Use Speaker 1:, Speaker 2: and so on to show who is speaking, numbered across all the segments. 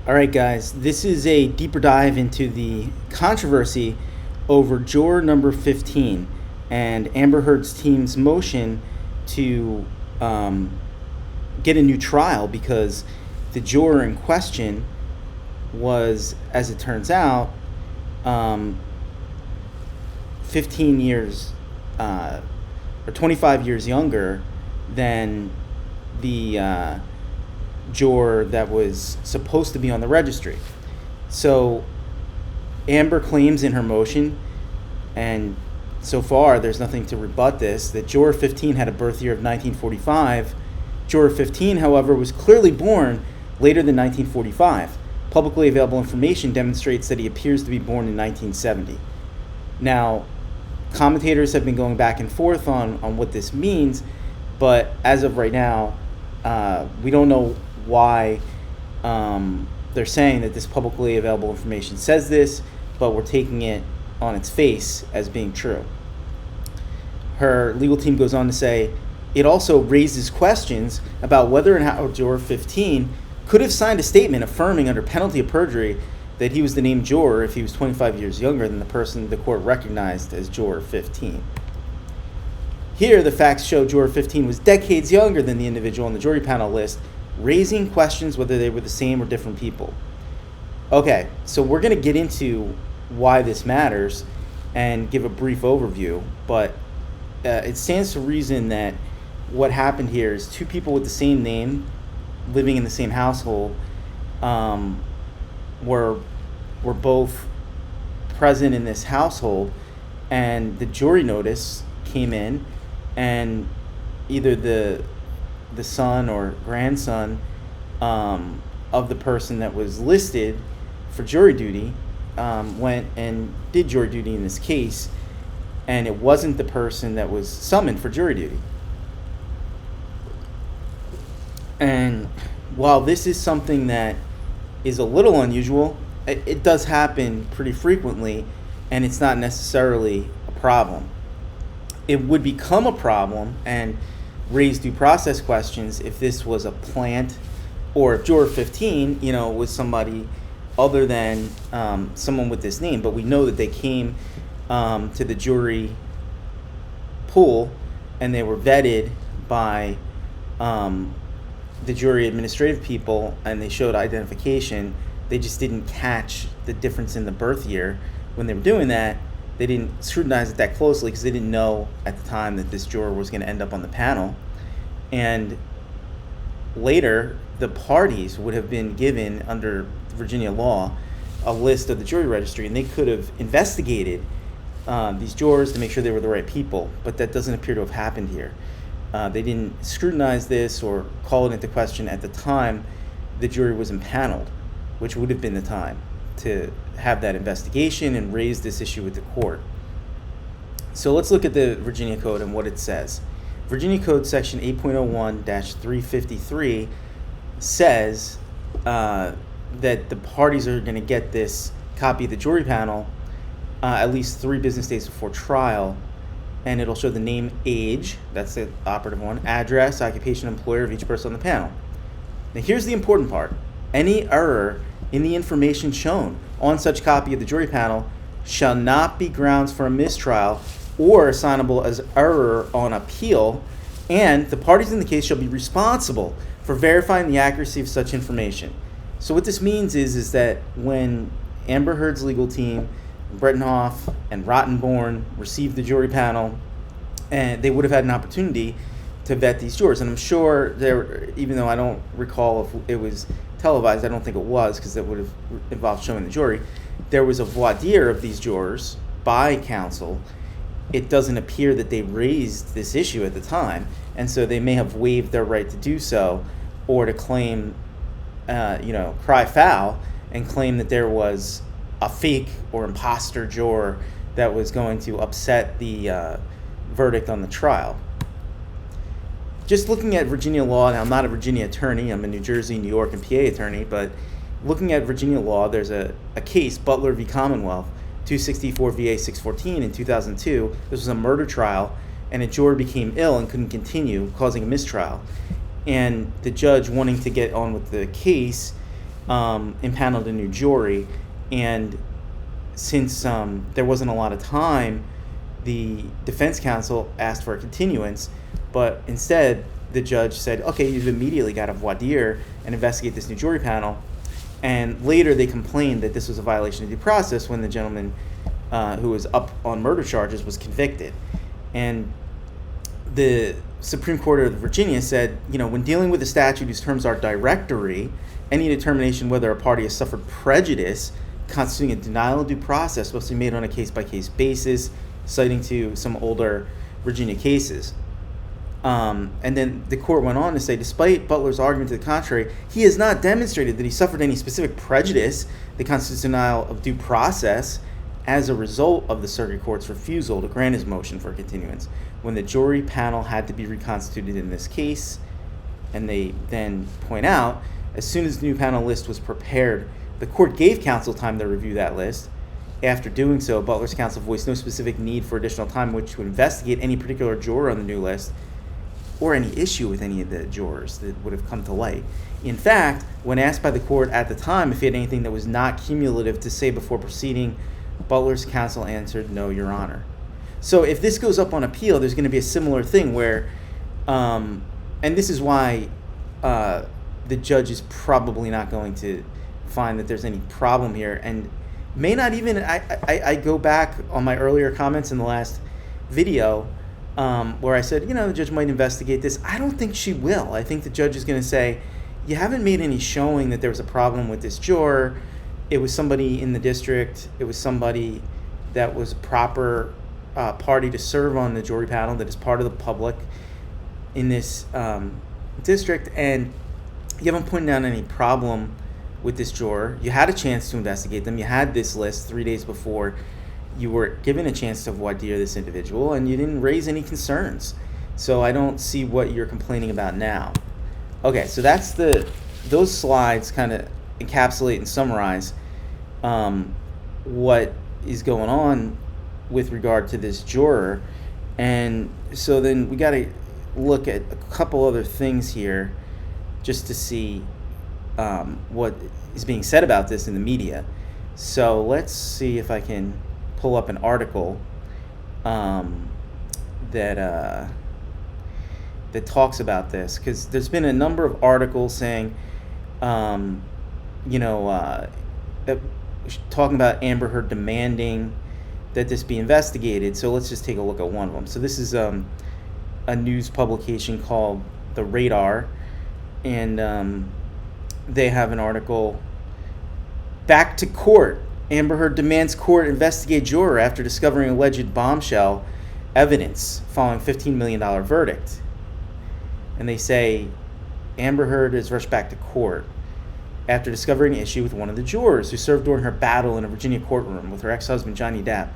Speaker 1: All right, guys, this is a deeper dive into the controversy over juror number 15 and Amber Heard's team's motion to get a new trial because the juror in question was, as it turns out, 15 years or 25 years younger than the juror that was supposed to be on the registry. So Amber claims in her motion, and so far there's nothing to rebut this, that juror 15 had a birth year of 1945. Juror 15, however, was clearly born later than 1945. Publicly available information demonstrates that he appears to be born in 1970. Now, commentators have been going back and forth on what this means, but as of right now, we don't know why they're saying that this publicly available information says this, but we're taking it on its face as being true. Her legal team goes on to say, it also raises questions about whether and how juror 15 could have signed a statement affirming under penalty of perjury that he was the named juror if he was 25 years younger than the person the court recognized as juror 15. Here, the facts show juror 15 was decades younger than the individual on the jury panel list, raising questions whether they were the same or different people. Okay, so we're going to get into why this matters and give a brief overview, but it stands to reason that what happened here is two people with the same name living in the same household were both present in this household, and the jury notice came in, and either the son or grandson of the person that was listed for jury duty went and did jury duty in this case, and it wasn't the person that was summoned for jury duty. And while this is something that is a little unusual, it does happen pretty frequently, and it's not necessarily a problem. It would become a problem and raise due process questions if this was a plant, or if juror 15, was somebody other than someone with this name. But we know that they came to the jury pool and they were vetted by the jury administrative people, and they showed identification. They just didn't catch the difference in the birth year when they were doing that. They didn't scrutinize it that closely because they didn't know at the time that this juror was going to end up on the panel. And later, the parties would have been given, under Virginia law, a list of the jury registry, and they could have investigated these jurors to make sure they were the right people, but that doesn't appear to have happened here. They didn't scrutinize this or call it into question at the time the jury was impaneled, which would have been the time to have that investigation and raise this issue with the court. So let's look at the Virginia Code and what it says. Virginia Code section 8.01-353 says that the parties are going to get this copy of the jury panel at least 3 business days before trial, and it'll show the name, age, that's the operative one, address, occupation, employer of each person on the panel. Now here's the important part. Any error in the information shown on such copy of the jury panel shall not be grounds for a mistrial or assignable as error on appeal, and the parties in the case shall be responsible for verifying the accuracy of such information. So what this means is that when Amber Heard's legal team, Brettenhoff and Rottenborn, received the jury panel, and they would have had an opportunity to vet these jurors. And I'm sure there, even though I don't recall if it was televised, I don't think it was, because that would have involved showing the jury, there was a voir dire of these jurors by counsel. It doesn't appear that they raised this issue at the time, and so they may have waived their right to do so, or to claim, cry foul and claim that there was a fake or imposter juror that was going to upset the verdict on the trial. Just looking at Virginia law, now I'm not a Virginia attorney, I'm a New Jersey, New York, and PA attorney, but looking at Virginia law, there's a case, Butler v. Commonwealth, 264 VA 614 in 2002. This was a murder trial, and a juror became ill and couldn't continue, causing a mistrial. And the judge, wanting to get on with the case, impaneled a new jury, and since there wasn't a lot of time, the defense counsel asked for a continuance, but instead the judge said, okay, you've immediately got to voir dire and investigate this new jury panel. And later they complained that this was a violation of due process when the gentleman who was up on murder charges was convicted. And the Supreme Court of Virginia said, when dealing with a statute whose terms are directory, any determination whether a party has suffered prejudice constituting a denial of due process must be made on a case-by-case basis, citing to some older Virginia cases. And then the court went on to say, despite Butler's argument to the contrary, he has not demonstrated that he suffered any specific prejudice that constitutes denial of due process as a result of the circuit court's refusal to grant his motion for continuance when the jury panel had to be reconstituted in this case. And they then point out, as soon as the new panel list was prepared, the court gave counsel time to review that list. After doing so, Butler's counsel voiced no specific need for additional time in which to investigate any particular juror on the new list or any issue with any of the jurors that would have come to light. In fact, when asked by the court at the time if he had anything that was not cumulative to say before proceeding, Butler's counsel answered, no, Your Honor. So if this goes up on appeal, there's going to be a similar thing where, and this is why the judge is probably not going to find that there's any problem here, and may not even, I go back on my earlier comments in the last video where I said, the judge might investigate this. I don't think she will. I think the judge is going to say, you haven't made any showing that there was a problem with this juror. It was somebody in the district. It was somebody that was a proper party to serve on the jury panel that is part of the public in this district, and you haven't pointed out any problem with this juror. You had a chance to investigate them. You had this list 3 days before you were given a chance to voir dire this individual, and you didn't raise any concerns. So I don't see what you're complaining about now. Okay, so that's those slides kind of encapsulate and summarize what is going on with regard to this juror. And so then we got to look at a couple other things here just to see what is being said about this in the media. So let's see if I can pull up an article that talks about this, because there's been a number of articles saying, talking about Amber Heard demanding that this be investigated. So let's just take a look at one of them. So this is a news publication called The Radar, and they have an article, "Back to Court. Amber Heard demands court investigate juror after discovering alleged bombshell evidence following $15 million verdict." And they say Amber Heard is rushed back to court after discovering an issue with one of the jurors who served during her battle in a Virginia courtroom with her ex-husband, Johnny Dep.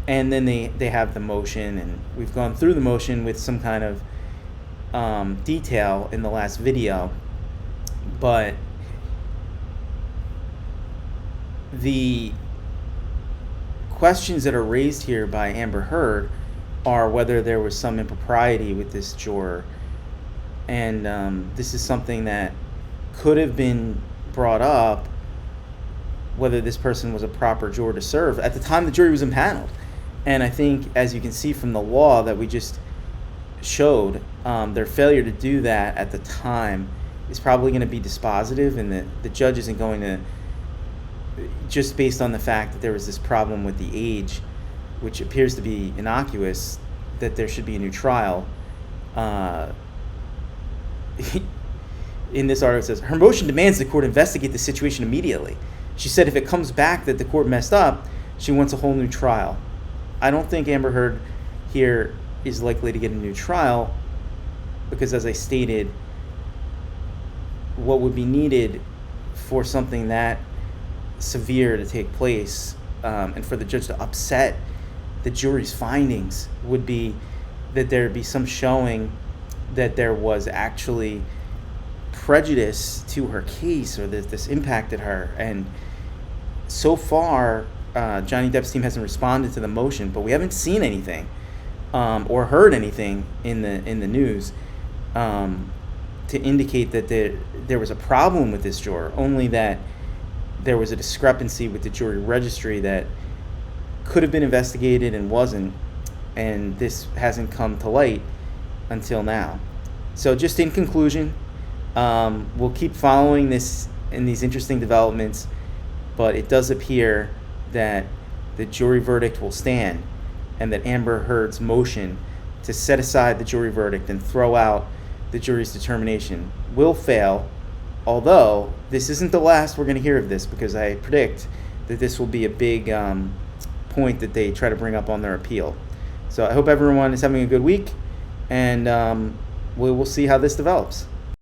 Speaker 1: And then they have the motion, and we've gone through the motion with some kind of detail in the last video. But the questions that are raised here by Amber Heard are whether there was some impropriety with this juror. And this is something that could have been brought up, whether this person was a proper juror to serve at the time the jury was impaneled. And I think, as you can see from the law that we just showed, their failure to do that at the time is probably going to be dispositive, and the judge isn't going to, just based on the fact that there was this problem with the age, which appears to be innocuous, that there should be a new trial. In this article, it says, her motion demands the court investigate the situation immediately. She said if it comes back that the court messed up, she wants a whole new trial. I don't think Amber Heard here is likely to get a new trial because, as I stated, what would be needed for something that severe to take place and for the judge to upset the jury's findings would be that there be some showing that there was actually prejudice to her case, or that this impacted her. And so far, Johnny Dep's team hasn't responded to the motion, but we haven't seen anything or heard anything in the news to to indicate that there was a problem with this juror, only that there was a discrepancy with the jury registry that could have been investigated and wasn't, and this hasn't come to light until now. So just in conclusion, we'll keep following this and these interesting developments, but it does appear that the jury verdict will stand and that Amber Heard's motion to set aside the jury verdict and throw out the jury's determination will fail, although this isn't the last we're going to hear of this, because I predict that this will be a big point that they try to bring up on their appeal. So I hope everyone is having a good week, and we'll see how this develops.